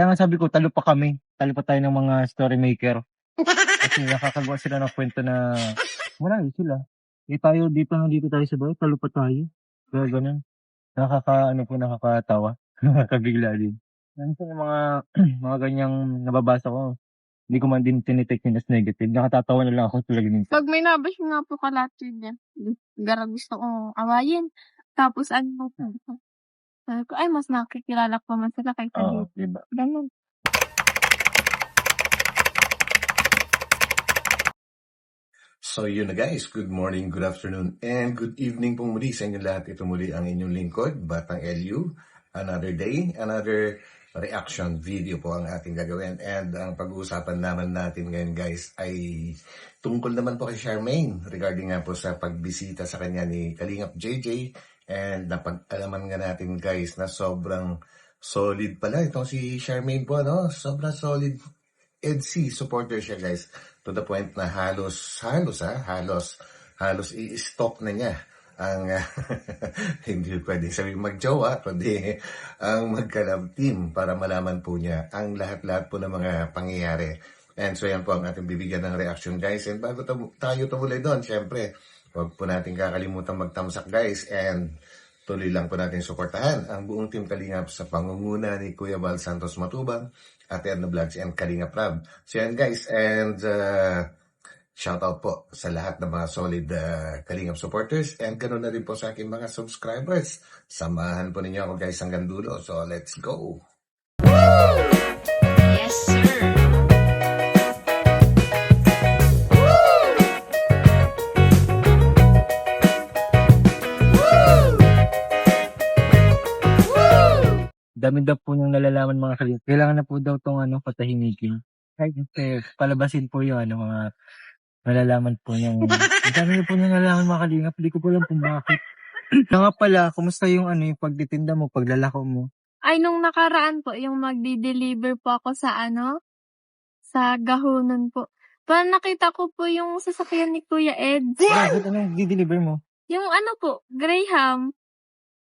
Kaya nga sabi ko talo pa kami, talo pa tayo ng mga story maker. Kasi nakakagawa sila ng kwento na wala sila. Tayo dito tayo sa bahay, talo pa tayo. Kaya ganun. Nakakatawa. Nakakabigla din. Yan po yung mga mga ganyang nababasa ko. Hindi ko man din tinitake yun as negative. Nakatatawa na lang ako talaga minsan. Pag may nabash nga po kalatid yan, gara gusto kong awayin. Tapos ano po, sabi ko, ay mas nakikilala ko man sila kaysa Oo, dito. diba? Ganun. So yun na guys, good morning, good afternoon, and good evening po muli sa inyo lahat. Ito muli ang inyong lingkod, Batang LU. Another day, another reaction video po ang ating gagawin. And ang pag-uusapan naman natin ngayon guys ay tungkol naman po kay Charmaine regarding nga po sa pagbisita sa kanya ni Kalingap JJ. And napag-alaman nga natin guys na sobrang solid pala itong si Charmaine po, no? Sobrang solid EDC supporter siya guys. To the point na halos i-stop na niya ang hindi pwedeng sabihin magjowa, kundi ang magka-love team para malaman po niya ang lahat-lahat po ng mga pangyayari. And so yan po ang ating bibigyan ng reaction guys. And bago tayo tumuloy doon, syempre, huwag po natin kakalimutan magtamsak guys. And tuloy lang po natin suportahan ang buong Team Kalingap sa pangunguna ni Kuya Val Santos Matubang, Ate Edna Vlogs, and Kalingap Rab. So yan guys, and shout out po sa lahat ng mga solid Kalingap supporters, and ganoon na rin po sa aking mga subscribers. Samahan po ninyo ako guys hanggang dulo. So let's go! Yes, sir. Dami daw po niyang nalalaman mga kalingap. Kailangan na po daw tong patahimikin. Kahit palabasin po yung mga nalalaman po niyang. Ang dami na po niyang nalalaman mga kalingap. Hindi ko po alam kung bakit. Nga pala, kumusta yung yung pagtitinda mo, paglalako mo? Ay, nung nakaraan po, yung magdi-deliver po ako sa sa gahunan po. Parang nakita ko po yung sasakyan ni Kuya Ed. Bakit anong di-deliver mo? Yung po, Graham.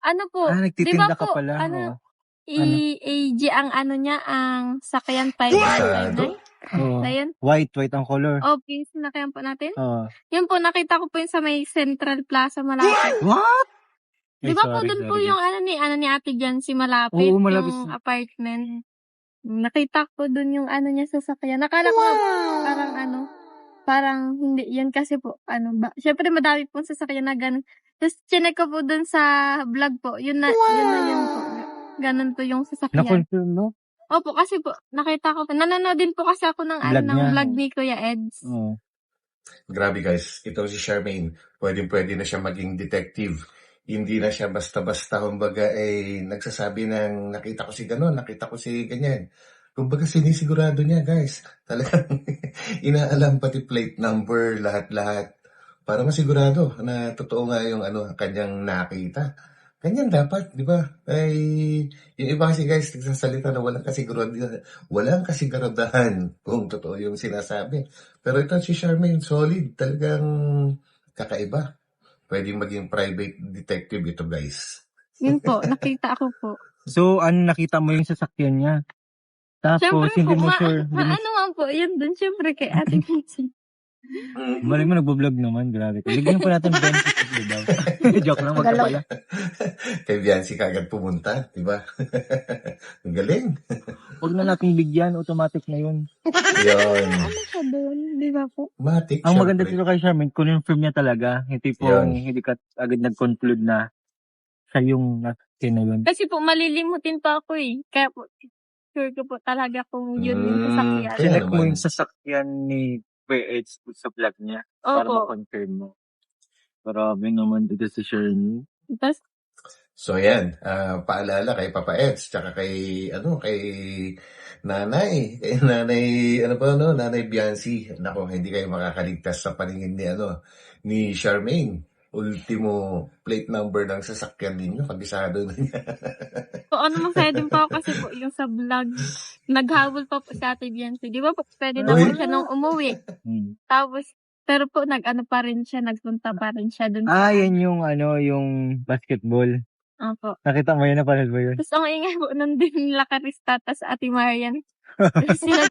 Ano po, Nagtitinda diba ka po, pala. Oo. AG ang niya, ang sakyan Sarado? 559. Oo. Ayun. White ang color. O, please, sinakyan po natin. Oo. Yun po, nakita ko po yung sa may Central Plaza malapit. What? Di ba po, dun po yung ni Ate Jancy malapit, Oo, malapit. yung apartment. Nakita ko dun yung niya sasakyan. Nakala ko parang hindi, yan kasi po, syempre madami pong sasakyan na ganun. Tapos, chinek ko po dun sa vlog po, yun po. Ganun po yung sasakyan. Na-confirm mo? Opo, kasi po, nakita ko, nanonood din po kasi ako ng vlog ni Kuya Eds. Oo. Grabe guys, ito si Charmaine, pwede na siya maging detective. Hindi na siya basta-basta, kumbaga nagsasabi ng nakita ko si gano'n, nakita ko si ganyan. Kumbaga sinisigurado niya guys. Talagang inaalam pati plate number, lahat-lahat. Para masigurado na totoo nga yung kanyang nakita. Ganyan dapat, di ba? Yung iba kasi guys, nagsasalita na walang kasiguraduhan kung totoo yung sinasabi. Pero ito si Charmaine, solid, talagang kakaiba. Pwedeng maging private detective ito guys. Yun po, nakita ako po. So, nakita mo yung sasakyan niya? Tapos, Siyempre hindi po, mo sure. nga po, yun dun, siyempre kay Ate Nancy. Balik mo, nagbo-vlog naman. Grabe. Bigyan po natin benefit of the doubt. Joke lang, wag ka pala. Kay Biancy kagad pumunta, di ba? Ang galing. Huwag na natin bigyan, automatic na yun. Yun. Siya dun, di ba po? Matik, Ang maganda syempre. dito kay Charmaine, confirm niya talaga. Hindi po, Yun. hindi ka agad nag-conclude na siya yung nasasakyan na yun. Kasi po, malilimutin pa ako Kaya po, sure ko po talaga kung yun yung sasakyan. Kaya Sinek mo naman. yung sasakyan ni Edge sa vlog niya para Opo. ma-confirm mo. Grabe naman dito si Charmaine. Tapos, So yan, paalala kay Papa Eds, tsaka kay nanay, nanay Biancy. Nako, hindi kayo makakaligtas sa paningin ni Charmaine. Ultimo plate number ng sasakyan ninyo, kabisado na niya. po, masaya din po ako kasi po yung sa vlog, naghabol pa po si Ate Biancy. Di ba po, pwede na po siya nung umuwi. Tapos, pero po, nagpunta pa rin siya dun. Yan yung yung basketball. Opo. Nakita mo yun, napanood mo yun? Tapos ang ingay po nandun nila Karista tas Ate Marian. Sila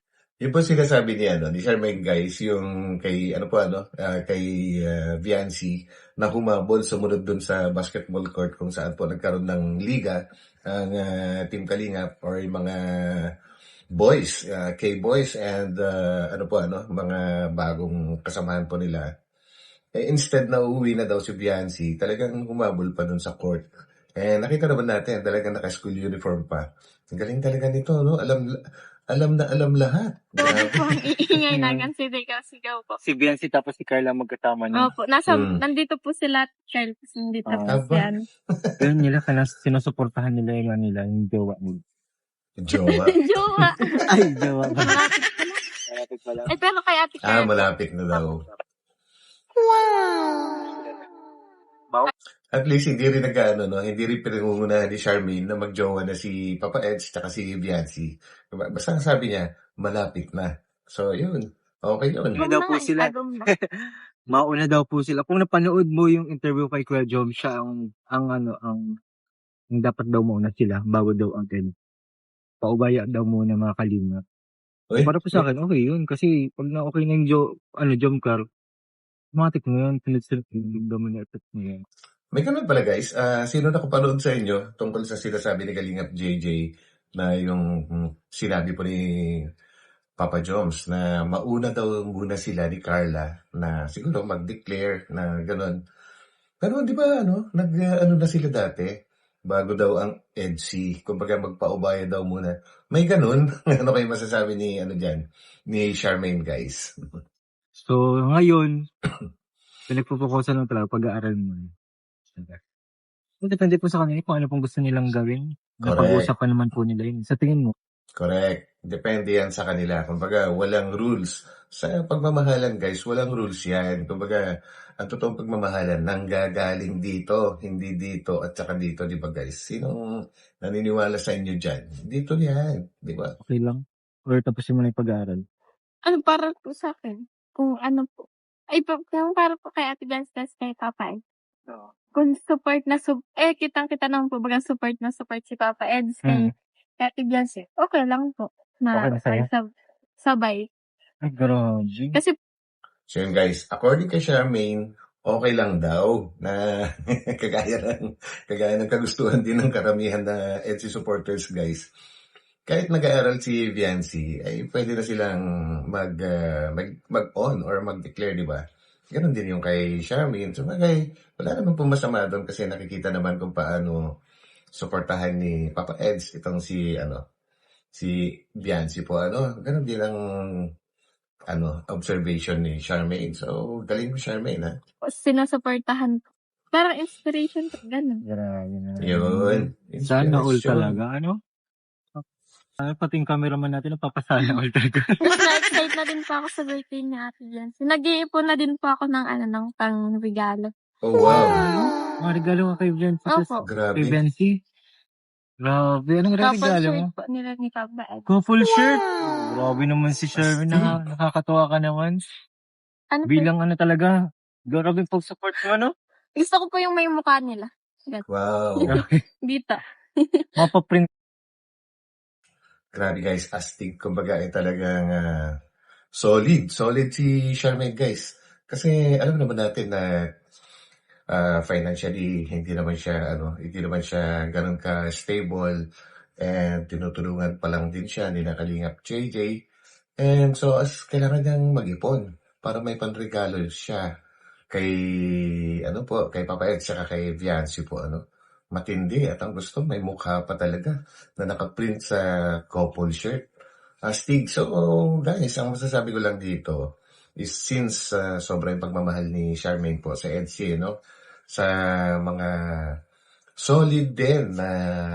Yun po sinasabi ni Charmaine guys, yung kay, kay Viancy, na humabol sumunod dun sa basketball court kung saan po nagkaroon ng liga ang Team Kalingap or yung mga boys, K-boys and mga bagong kasamahan po nila. Instead na uuwi na daw si Viancy, talagang humabol pa dun sa court. Nakita naman natin, talagang naka-school uniform pa. Ang galing talaga nito, no? Alam na alam lahat. Grabe po Grabe. ang iingay na sigaw po. Si Biancy tapos si Carla magkatama niya. Opo, Mm. nandito po sila Charles, nandito po Aba. si ano. Yun nila, sinusuportahan nila yung jowa nila. Jowa. Jowa. Ay, jowa ba? Malapit pa lang. Malapit pala. Eh, pero kay Ate Carla. Malapit na daw. At least hindi rin hindi rin pinangungunahan ni Charmaine na magjowa na si Papa Eds tsaka si Viancy. Basta ang sabi niya, malapit na. So, yun. Okay yun. Ano daw po sila? Mauna daw po sila. Kung napanood mo yung interview kay Kuya Jom, siya ang dapat daw muna sila bago daw ang paubaya daw muna mga Kalingap. Uy, Para po sa akin, okay yun. Kasi pag na okay na yung Jomcar, matik mo yun. Sunod-sunod yung dominated mo yun. may ganun pala guys. Sino nakapanood sa inyo tungkol sa sinasabi ni Kalingap JJ na yung sinabi po ni Papa Joms na mauna daw muna sila ni Carla na siguro mag-declare na gano'n. Pero di ba na sila dati bago daw ang EDC, kumbaga magpaubaya daw muna. May ganun. Ano kayo masasabi ni Charmaine guys? So, ngayon, pinagpupukusan lang talaga pag-aaral mo. Depende po sa kanila kung ano pong gusto nilang gawin. Napag-uusapan naman po nila yun. Sa tingin mo? Correct. Depende yan sa kanila. Kumbaga, walang rules. Sa pagmamahalan, guys, walang rules yan. Kumbaga, ang totoong pagmamahalan, nanggagaling dito, hindi dito, at saka dito, di ba guys? Sinong naniniwala sa inyo dyan? Dito yan, di ba? Okay lang? Or tapusin mo na yung pag-aaral? Ano para po sa akin? Kung ano po. Ay, kung para po kay Ate Bens kay Papa Eds. Kung support na kitang-kita naman po bagang support na support si Papa Eds kay Ate Beyonce. Okay lang po. Okay na sa'yo? Sabay. Ay, grabe. Kasi, So yun guys, according kay Charmaine, okay lang daw na kagaya ng kagustuhan din ng karamihan na EDSI supporters guys. Kahit nag-aaral si Viancy, ay pwede na silang mag-on or mag-declare, di ba? Ganon din yung kay Charmaine. So, wala naman po masama doon kasi nakikita naman kung paano suportahan ni Papa Eds itong si Viancy po. Ganon din ang observation ni Charmaine. So, galing mo Charmaine, ha? sinusuportahan ko. Parang inspiration po, ganun. Grabe na. Yun. Sana all Inspiration. talaga. Pati yung cameraman natin, napapasana all talaga. Tapos na-excite na din po ako sa birthday ni Ate Beyonce. Nag-iipon na din po ako ng pang-regalo. Oh, wow. Mga regalo ka kay Viancy. Opo. Grabe. Kay Viancy. Grabe. Anong Couple regalo mo? shirt po nila ni Papa Eds. Couple shirt. Grabe naman si Sherwin. Nakakatuwa ka naman. Ano po? Bilang talaga. Grabe pag-support mo, no? Gusto ko po yung may mukha nila. Wow. Dito. Mapaprint. Grabe guys, astig. Kumbaga talagang solid si Charmaine guys. Kasi alam naman natin na financially hindi naman siya ganun ka stable and tinutulungan pa lang din siya ni Kalingap JJ. And so kailangan niyang mag-ipon para may panregalo siya kay kay Papa Ed saka kay Viancy po matindi at ang gusto may mukha pa talaga na nakaprint sa couple shirt. Astig. So guys, ang masasabi ko lang dito is since sobrang pagmamahal ni Charmaine po sa EDSI, sa mga solid din na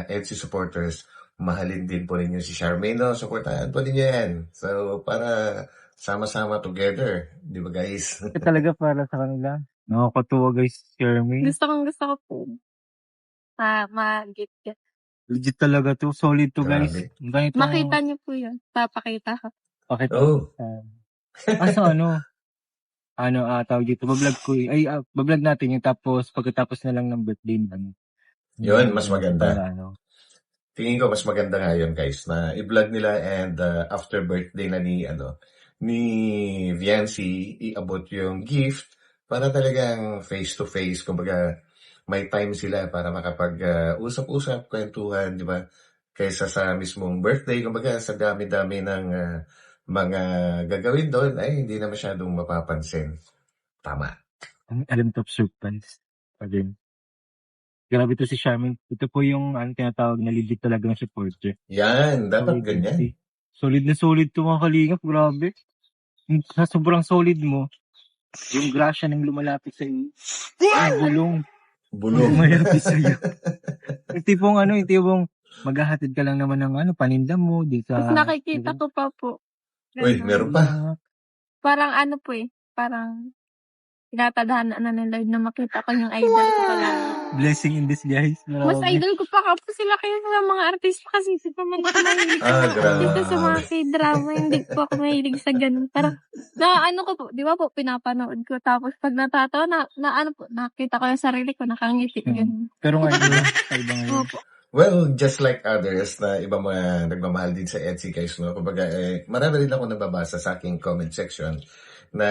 EDSI supporters, mahalin din po ninyo si Charmaine, supportahan po ninyo yan. So para sama-sama together, di ba guys? Talaga para sa kanila. Nakakatuwa guys, Charmaine. Gusto ko po. Mag-get. Legit talaga to. Solid to guys. Grabe. Makita niyo po yun. Papakita ko. Pakita. Oh. Tawag dito. Bablog ko bablog natin yung tapos pagkatapos na lang ng birthday namin. Yun, mas Ganun po maganda. para ano. Tingin ko mas maganda nga yun, guys, na i-vlog nila and after birthday na ni Viancy, iabot yung gift para talagang face to face, kumbaga may time sila para makapag-usap-usap, kwentuhan, di ba? Kaysa sa mismong birthday, kumbaga sa dami-dami ng mga gagawin doon, ay hindi na masyadong mapapansin. Tama. Ang element of surprise pa din. Grabe to si Charmaine. Ito po yung tinatawag na legit talaga ng supporter. Yan, dapat Solid ganyan. MC. Solid na solid to mga kalingap. Grabe. Sa sobrang solid mo, yung grasya ng lumalapit sa iyo, yung bulong, Bulong. lumalapit sa iyo. Yung tipong maghahatid ka lang naman ng paninda mo, di Tapos sa... nakikita ko pa po. Uy, Ganun. meron pa. Parang parang tinatadhana na ng Lord na makita ko yung idol ko pala. Blessing in disguise. Mas Grabe. idol ko pa po sila kaya sa mga artista kasi hindi pa man ako mahilig sa mga grabe. artista sa mga k-drama. Hindi po ako mahilig sa ganun. Parang, ko po, di ba po, pinapanood ko. Tapos pag natatawa, nakita ko yung sarili ko, nakangiti. Ganun. Pero ngayon, iba ngayon. Opo. Well, just like others na iba mga nagmamahal din sa Etsy, guys, no? Kumbaga, marami rin ako nababasa sa aking comment section na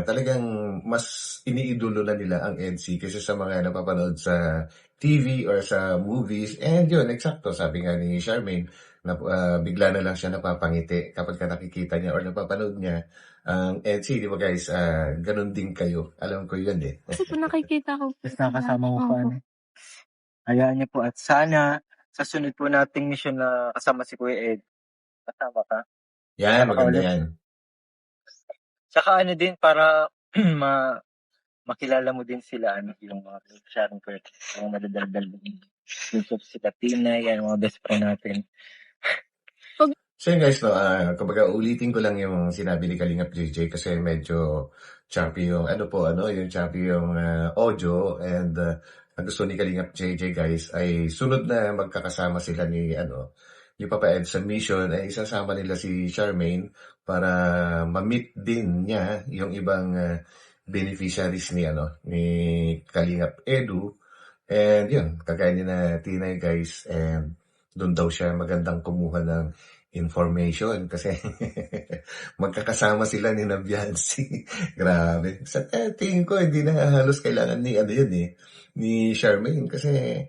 talagang mas iniidolo na nila ang Etsy kasi sa mga napapanood sa TV or sa movies. And yun, eksakto, sabi nga ni Charmaine, na bigla na lang siya napapangiti kapag nakikita niya or napapanood niya ang Etsy, di ba guys? Ganun din kayo. Alam ko yun eh. Kasi po nakikita ko po. Tapos nakasama mo pa. Opo. Hayaan niyo po at sana sa sunod po nating mission na kasama si Kuya Ed, kasama ka. Yan, maganda ulit. yan. Tsaka din para makilala mo din sila yung mga sharing ko yung madadaldal yung sila Tina, yan mga best friend natin. So yun guys, no, kumbaga ulitin ko lang yung sinabi ni Kalingap JJ kasi medyo choppy yung yung choppy yung audio and ang gusto ni Kalingap JJ guys ay sunod na magkakasama sila ni Papa Ed sa mission ay isasama nila si Charmaine para ma-meet din niya yung ibang beneficiaries ni Kalingap Edu. And yun, kagaya ni na Tinay guys, and doon daw siya magandang kumuha ng information kasi magkakasama sila ni Viancy. Grabe. Sa tingin ko, hindi na halos kailangan ni Charmaine kasi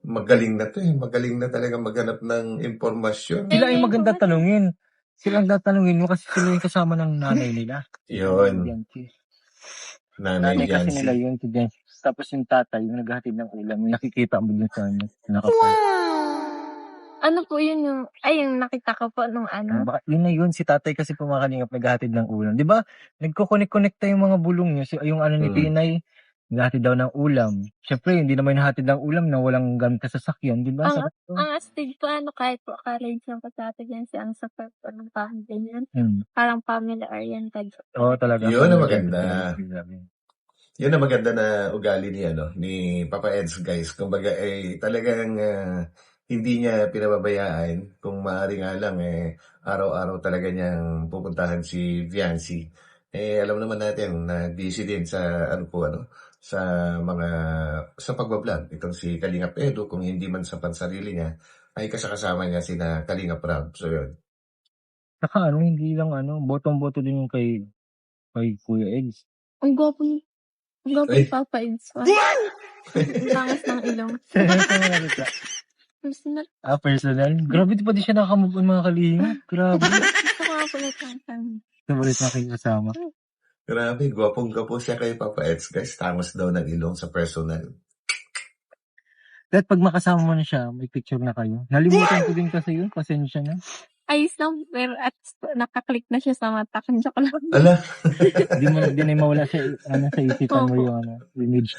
magaling na to eh. Magaling na talaga maghanap ng informasyon. Sila ay maganda tanungin. Sila ang tatanungin mo kasi sila yung kasama ng nanay nila. Yun. Nanay Kasi Viancy. nila yun. Tapos yung tatay, yung naghahatid ng ulam, yung nakikita mo dun sa Ano po yun yung nakita ko po nung Baka yun na yun, si tatay kasi pumakalingap naghahatid ng ulam. Di ba? Nagko-connect-connecta yung mga bulong niya. Yung ni Tinay, naghahatid daw ng ulam. Siyempre, hindi naman nahatid ng ulam na walang gamit sa sasakyan. Di ba? Ang astig po, kahit po college yung kasati dyan ang support po ng family niyan. Parang family-oriented. Oo, talaga. Yun na maganda. Yun na maganda na ugali ni Papa Eds guys. Kumbaga talagang hindi niya pinababayaan kung maaari nga lang araw-araw talaga niyang pupuntahan si Viancy. Alam naman natin na busy din sa sa pagbablog itong si Kalingap Edu, kung hindi man sa pansarili niya ay kasama niya sina Kalingap Rab. So yun. Saka hindi lang botong-boto din yung kay Kuya Eds. Ang gwapo ni Papa Eds. Ang langas ng ilong. Personal. Personal? Grabe, di pa di siya nakamove on mga kalinga. Grabe. Gusto ko nga po nagkakasama. Gusto mo rin nakikasama. Grabe, gwapong-gwapo siya kay Papa Eds guys. Tangos daw ng ilong sa personal. Dahil pag makasama mo na siya, may picture na kayo. Nalimutan ko din kasi yun. Pasensya na. Ayos lang, pero at nakaklik na siya sa mata. Kanya ko lang. Ala. Di na mawala sa isipan mo yung image.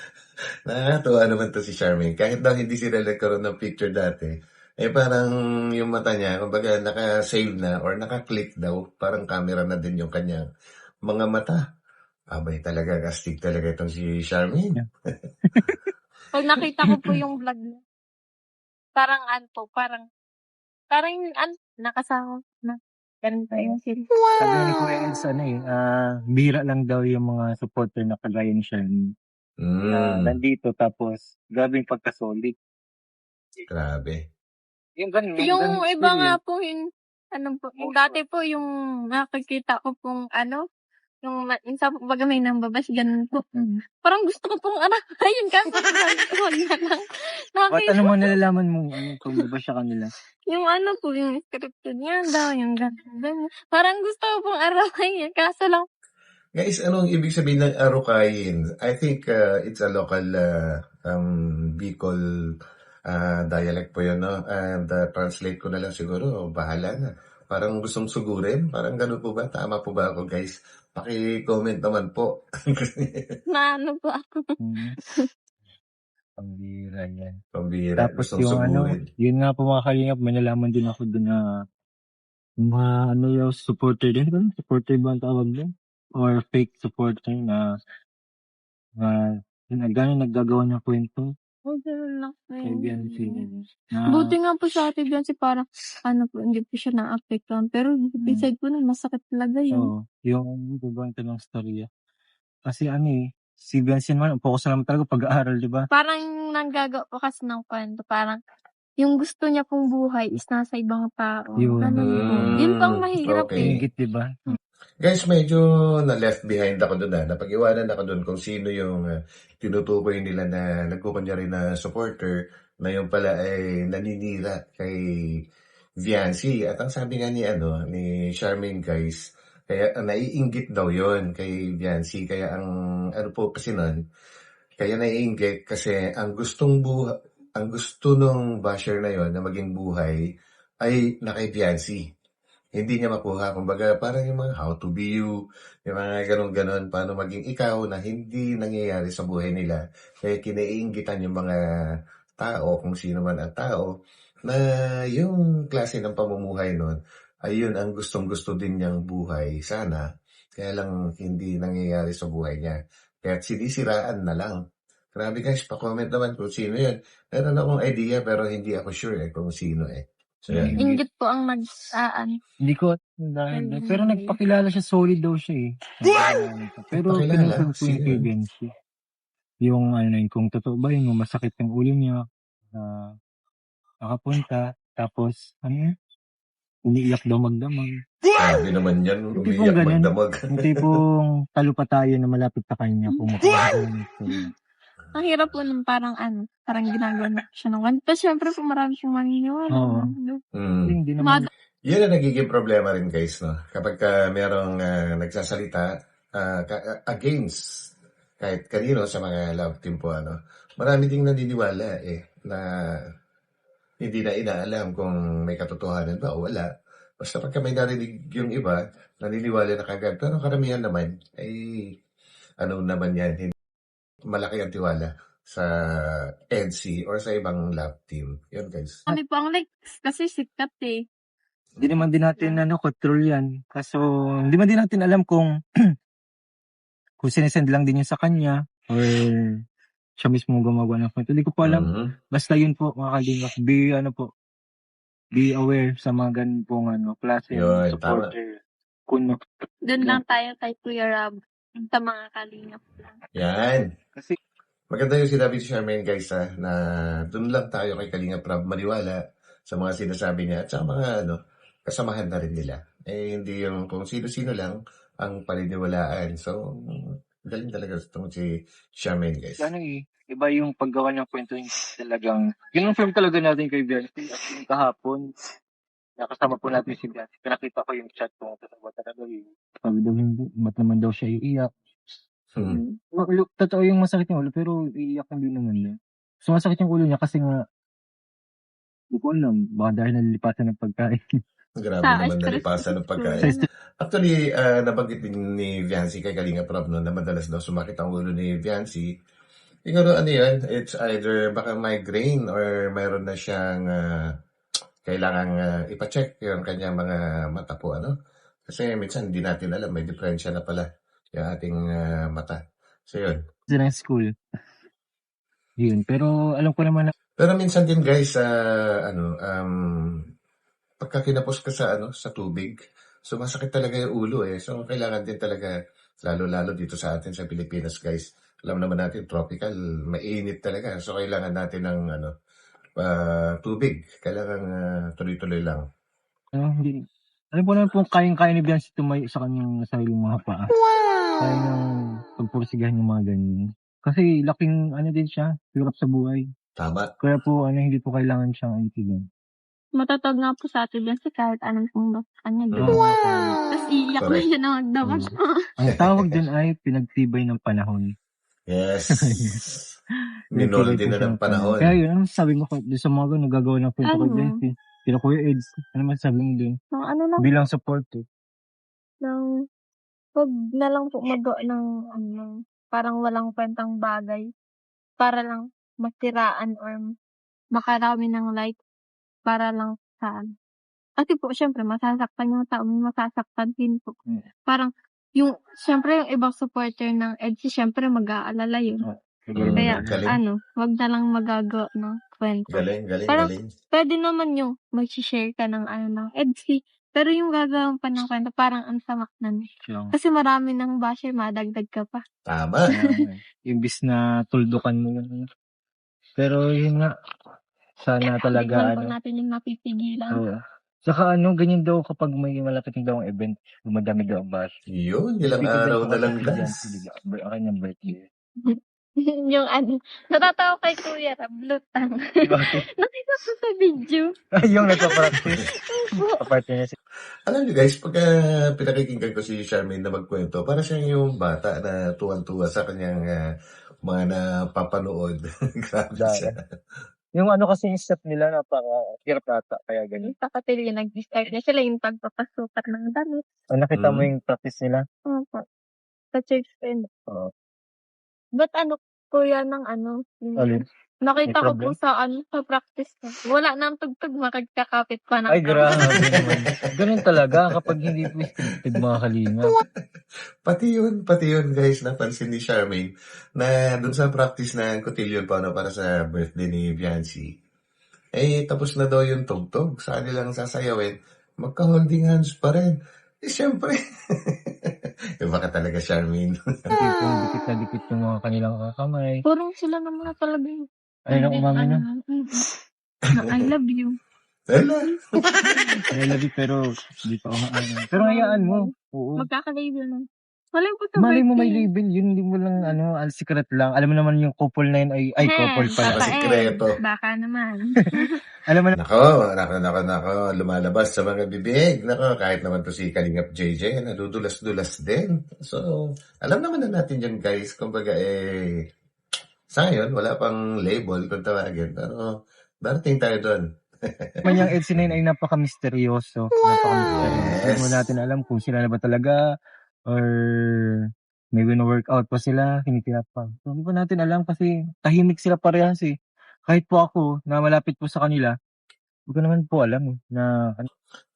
Nakakatuwa naman to si Charmaine. Kahit daw hindi sila nagkaroon ng picture dati, parang yung mata niya, kumbaga naka-save na or naka-click daw, parang camera na din yung kanyang mga mata. Abay talaga, astig talaga itong si Charmaine. Pag nakita ko po yung vlog niya, parang nakasama na. Ganun pa yung sila. Sabi ni Kuya Eds, bihira lang daw yung mga supporter na kagaya ni Charmaine. Nandito, tapos grabe yung pagkasolid. Grabe. Yung ganun, Yung iba nga po yung yung dati po yung nakikita ko pong yung minsan po baga may nambabash ganun po. Parang gusto ko pong arahin kaso sabi ko wag na lang. Ba't ano mo nalalaman mo kung ba siya kanila? Yung po yung scripted yan daw, yung ganun. Parang gusto ko pong arahin kaso lang Guys, anong ibig sabihin ng arukayin? I think it's a local Bicol dialect po yun, no? And translate ko na lang siguro, bahala na. Parang gustong sugurin? Parang ganun po ba? Tama po ba ako, guys? Paki-comment naman po. na po ako. Pambira yan. Pambira, Tapos gustong yung sugurin. yun nga po mga kalingap, may nalaman din ako doon na mga yung supporter din, ba? Supporter ba ang tawag doon? Or fake supporter na gano'n naggagawa ng kwento. Ganun lang po Kay yun. Biancy. Buti nga po sa Ate Biancy parang po hindi po siya naapektuhan. Pero beside po nun masakit talaga yun. Oo, yung gagawin ng storya. Kasi si Biancy naman, focus na naman talaga pag-aaral, di ba? Parang nanggagawa po kasi ng kwento. Parang yung gusto niya pong buhay is nasa ibang tao. Yun. Ganun po. Yun po ang mahirap Okay. Ingit, di ba? Guys, medyo na-left behind ako doon. Napag-iwanan ako doon kung sino yung tinutukoy nila na nagkukunyari na supporter na yung pala ay naninira kay Viancy. At ang sabi nga ni Charmaine, guys, kaya naiinggit daw yon kay Viancy. Kaya ang po kasi nun, kaya naiinggit kasi ang gusto nung basher na yon na maging buhay ay na kay Viancy. Hindi niya makuha. Kumbaga, parang yung mga how to be you, yung mga ganun-ganon, paano maging ikaw na hindi nangyayari sa buhay nila. Kaya kinaiinggitan yung mga tao, kung sino man ang tao, na yung klase ng pamumuhay nun, ayun ang gustong-gusto din niyang buhay. Sana, kaya lang hindi nangyayari sa buhay niya. Kaya sinisiraan na lang. Grabe guys, pa-comment naman kung sino yun. Meron akong idea pero hindi ako sure kung sino So, yan. Inggit po ang Hindi ko pero nagpakilala siya, solid daw siya eh. Pero Nagpakilala? pinusul ko yung kay Biancy. Yung kung totoo ba yung masakit yung ulo niya, nakapunta, tapos umiiyak daw magdamag. Sabi naman yan, umiiyak magdamag. Yung tipong talupa tayo na malapit sa kanya kung ang hirap po nung parang ginagawa na siya ng one. Pero syempre po marami siyang maniniwala. Oo. Hindi naman. Yan ang nagiging problema rin guys, no? Kapag merong nagsasalita against kahit kanino sa mga love team po, marami ding naniniwala na hindi na inaalam kung may katotohanan ba o wala. Basta pagka may narinig yung iba, naniniwala na kagad. Pero karamihan naman, naman yan, malaki ang tiwala sa NC or sa ibang love team. Yun, guys. Kami po ang kasi sikat eh. Hindi naman din natin control yan. Kaso, hindi man din natin alam kung sinesend lang din yun sa kanya or siya mismo gumagawa ng kwento. Hindi ko po alam. Basta yun po, mga kalingap. Be aware sa mga ganun pong klase ng supporter. Doon lang tayo kay Kuya Rob. Sa mga kalingap lang. Yan. Kasi maganda yung sinabi si Charmaine guys na doon lang tayo kay Kalingap Rob maniwala sa mga sinasabi niya at sa mga kasamahan na rin nila. Hindi yung kung sino-sino lang ang paniniwalaan. So, galing talaga itong si Charmaine guys. Iba yung paggawa ng kwento yung talagang, yun ang film talaga natin kay Biancy. At yung kahapon, nakasama po natin si Biancy. Pinakita ko yung chat kung tatawa talaga yun. Sabi daw ba't naman daw siya iiyak. Totoo yung masakit yung ulo, pero iiyak hindi naman. So masakit yung ulo niya kasi nga, hindi ko alam, baka dahil nalilipasan ng pagkain. Grabe naman nalipasan ng pagkain. Actually, nabanggit din ni Viancy kay Kalingap Rob na madalas daw sumakit ang ulo ni Viancy. Siguro yan, it's either baka migraine or mayroon na siyang kailangang ipacheck yung kanyang mga mata po, Kasi minsan hindi natin alam, may diferensya na pala yung ating mata. So, yun. Sa school. Yun, pero alam ko naman na... Pero minsan din guys, pagka kinapos ka sa tubig, sumasakit talaga yung ulo So, kailangan din talaga, lalo-lalo dito sa atin sa Pilipinas guys. Alam naman natin, tropical, mainit talaga. So, kailangan natin ng tubig. Kailangan tuloy-tuloy lang. Hindi. Alam ko naman po, kayang-kaya ni Biancy tumayo sa kanyang sariling mga paa. Kaya niyang pagpursigahan yung mga ganyan. Kasi laking din siya, hirap sa buhay. Tama. Kaya po hindi po kailangan siyang itigil. Matatag nga po sa Ate Biancy kahit anong pumbak kanya. Tapos iiyak na Correct. siya na magdamag. Ang tawag din ay pinagtibay ng panahon. Yes. Minol din na ng panahon. Kaya yun, sabi mo sa mga nagagawa ng kwento ko Biancy. Kina Kuya Eds, ano masabi mo dun? Ano lang, Bilang support wag na lang po magawa ng parang walang kwentang bagay para lang masiraan or makarami ng like para lang sa kasi po syempre masasaktan yung tao, masasaktan din po. Parang syempre yung ibang supporter ng EDSA syempre mag-aalala yun. Kaya galing. wag na lang magagawa ng kwento. Galing. Pwede naman yung mag-share ka ng ng EDSA, pero yung gagawin pa ng kwento parang ang samak na kasi marami ng basher, madagdag ka pa. Tama. Imbis na tuldukan mo yun. Pero yun nga, sana talaga Hindi natin yung mapipigilan. Saka ganyan daw kapag may malapit daw ang event, dumadami daw ang bash. Yun, ilang araw na lang guys. Ang kanyang birthday. Yung natatawa kay Kuya Rab, lutang. Nakita ko sa video. Yung nagpa-practice. Kaparte niya Alam niyo guys, pagka pinakikinggan ko si Charmaine na magkwento, para siya yung bata na tuwan-tuwa sa kanyang mga napapanood. Grabe siya. Yung kasi yung step nila napaka-hirap ata, kaya ganyan. Kakatili yung nag-start na sila yung pagpapasukat ng damit. Nakita mo yung practice nila? Opo. Sa church friend. Oo. Ba't kuya ng nakita ko po sa practice ko. Wala nang tugtog, makagkakapit pa ng Ay, grabe naman. Ganun talaga kapag hindi po scripted mga kalinga. Pati yun guys, napansin ni Charmaine na dun sa practice ng cotillion para sa birthday ni Biancy. Tapos na daw yung tugtog. Sa kanilang sasayawin, magka-holding hands pa rin. Siyempre. Iba ka talaga, Charmaine. Dikit na dikit yung mga kanilang kamay. Purong sila naman na talaga yun. Ay, naku, mami na. I love you. I love you, pero hindi pa ako Pero hayaan mo. Oo. Magkaka-label na. Malay mo sa Malay mo birthday. may label, yun hindi mo lang secret lang. Alam mo naman yung couple na yun ay couple pala. Papa Sikreto. Baka naman. Alam mo na. Nako, lumalabas sa mga bibig. Nako, kahit naman to si Kalingap JJ, nadudulas-dulas din. So, alam naman na natin yan guys. Kumbaga sa ngayon, wala pang label kung tawagin. Pero, darating tayo doon. Yung EDSA na yun ay napaka-misteryoso. Hindi mo natin alam kung sila na ba talaga or may wino-workout pa sila, hinitiyap pa. So, hindi pa natin alam kasi tahimik sila parehas eh. Kahit po ako na malapit po sa kanila, hindi ko naman po alam na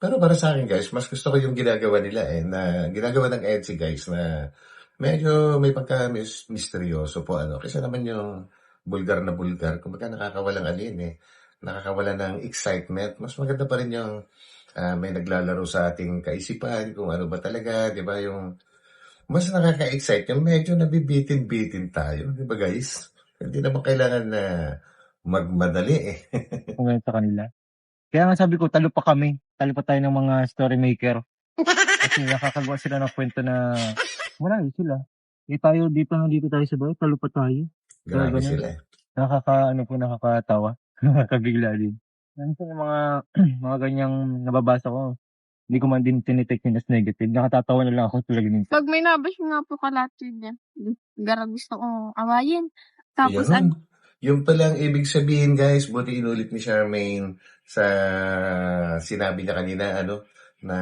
Pero para sa akin guys, mas gusto ko yung ginagawa nila na ginagawa ng EDSA guys na medyo may pagka-misteryoso po Kasi naman yung bulgar na bulgar, kumbaga nakakawalang nakakawala ng excitement. Mas maganda pa rin yung may naglalaro sa ating kaisipan, kung ano ba talaga, di ba? Yung mas nakaka-excite, yung medyo nabibitin-bitin tayo, di ba guys? Hindi naman kailangan na magmadali kung sa kanila. Kaya nga sabi ko, talo pa kami. Talo pa tayo ng mga story maker. Kasi nakakagawa sila ng kwento na marami sila. Tayo dito tayo sa bahay, talo pa tayo. Grabe sila. Nakakatawa. Nakakabigla din. Yan sa mga ganyang nababasa ko. Hindi ko man din tinitake yun as negative. Nakatatawa na lang ako talaga minsan. Pag may nabash nga po kalatid yan, gara gusto kong awayin. Tapos yung palang ibig sabihin guys, buti inulit ni Charmaine sa sinabi niya kanina na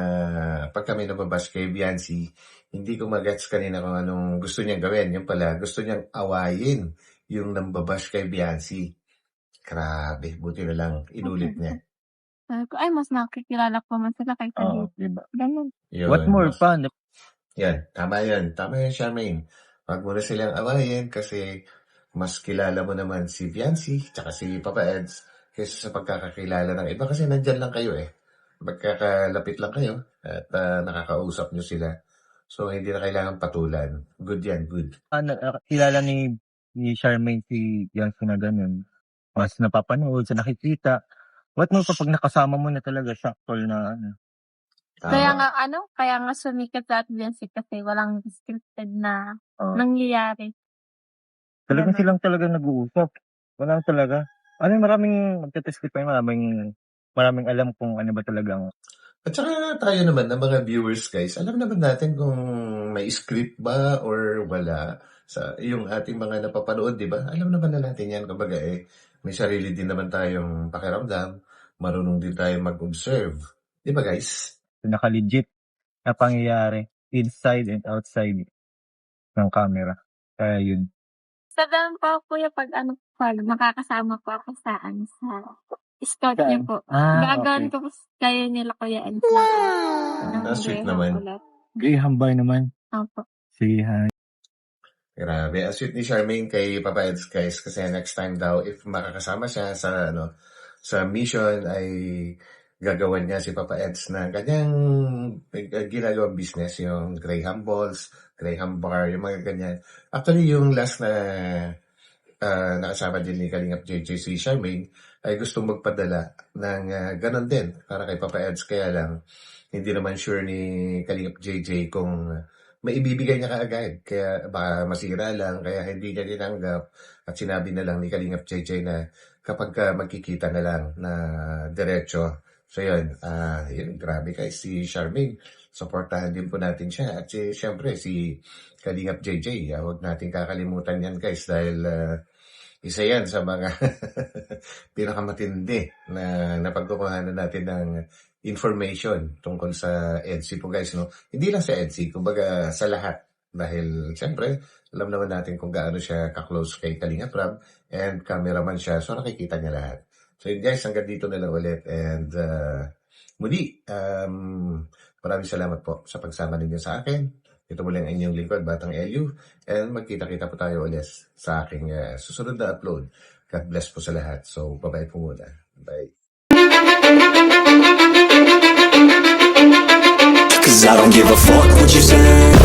pag kami nababash kay Biancy, hindi ko magets kanina kung anong gusto niyang gawin. Yung pala, gusto niyang awayin yung nambabash kay Biancy. Grabe, buti na lang inulit niya. Ay, mas nakikilala ko man sila kaysa dito. Diba? Ganun. What more pa? Yan, tama yan, Charmaine. Wag mo na silang awayin kasi mas kilala mo naman si Biancy tsaka si Papa Eds kaysa sa pagkakakilala ng iba kasi nandyan lang kayo magkakalapit lang kayo at nakakausap nyo sila. So, hindi na kailangan patulan. Good yan, good. Kilala ni Charmaine si Biancy na ganun. Mas napapanood, sa nakikita. What more kapag nakasama mo na talaga siya actual na ano. Kaya nga sumikat sa Atlantic kasi walang scripted na Oo. nangyayari. Talagang Ganun. silang talaga nag-uusap. Wala talaga. Maraming magte-testify, maraming alam kung ano ba talagang At saka tayo naman ng mga viewers guys, alam naman natin kung may script ba or wala sa yung ating mga napapanood, di ba? Alam naman na natin yan. Kumbaga may sarili din naman tayong pakiramdam. Marunong din tayo mag-observe. Di ba guys? naka-legit na pangyayari inside and outside ng camera. Kaya yun. Sa ganun po kuya pag makakasama po ako sa scout niyo po. Gagawin ko po kayo nila kuya and Sweet naman. Graham Bar naman. Opo. Sige, hi. Grabe. Ang sweet ni Charmaine kay Papa Eds guys kasi next time daw if makakasama siya sa mission ay gagawan niya si Papa Eds na kanyang ginagawang business, yung Graham Balls, Graham Bar, yung mga ganyan. Actually, yung last na nakasama din ni Kalingap JJ si Charmaine ay gustong magpadala ng ganon din para kay Papa Eds. Kaya lang, hindi naman sure ni Kalingap JJ kung maibibigay niya kaagad. Kaya baka masira lang, kaya hindi niya tinanggap. At sinabi na lang ni Kalingap JJ na kapag magkikita na lang na diretso. So yun, grabe guys, si Charmaine, supportahan din po natin siya. At syempre, si Kalingap JJ, huwag natin kakalimutan yan guys dahil isa yan sa mga pinakamatindi na napagkukuhanan natin ng information tungkol sa EDSI po guys, no? Hindi lang sa EDSI, kumbaga sa lahat. Dahil siyempre, alam naman natin kung gaano siya ka-close kay Kalingap Rab and cameraman siya, so nakikita niya lahat. So yun guys, hanggang dito na lang ulit and muli, maraming salamat po sa pagsama ninyo sa akin. Ito muli ang inyong lingkod, Batang Elyu, and magkita-kita po tayo ulit sa aking susunod na upload. God bless po sa lahat. So, bye-bye po muna. Bye. Cause I don't give a fuck what you say.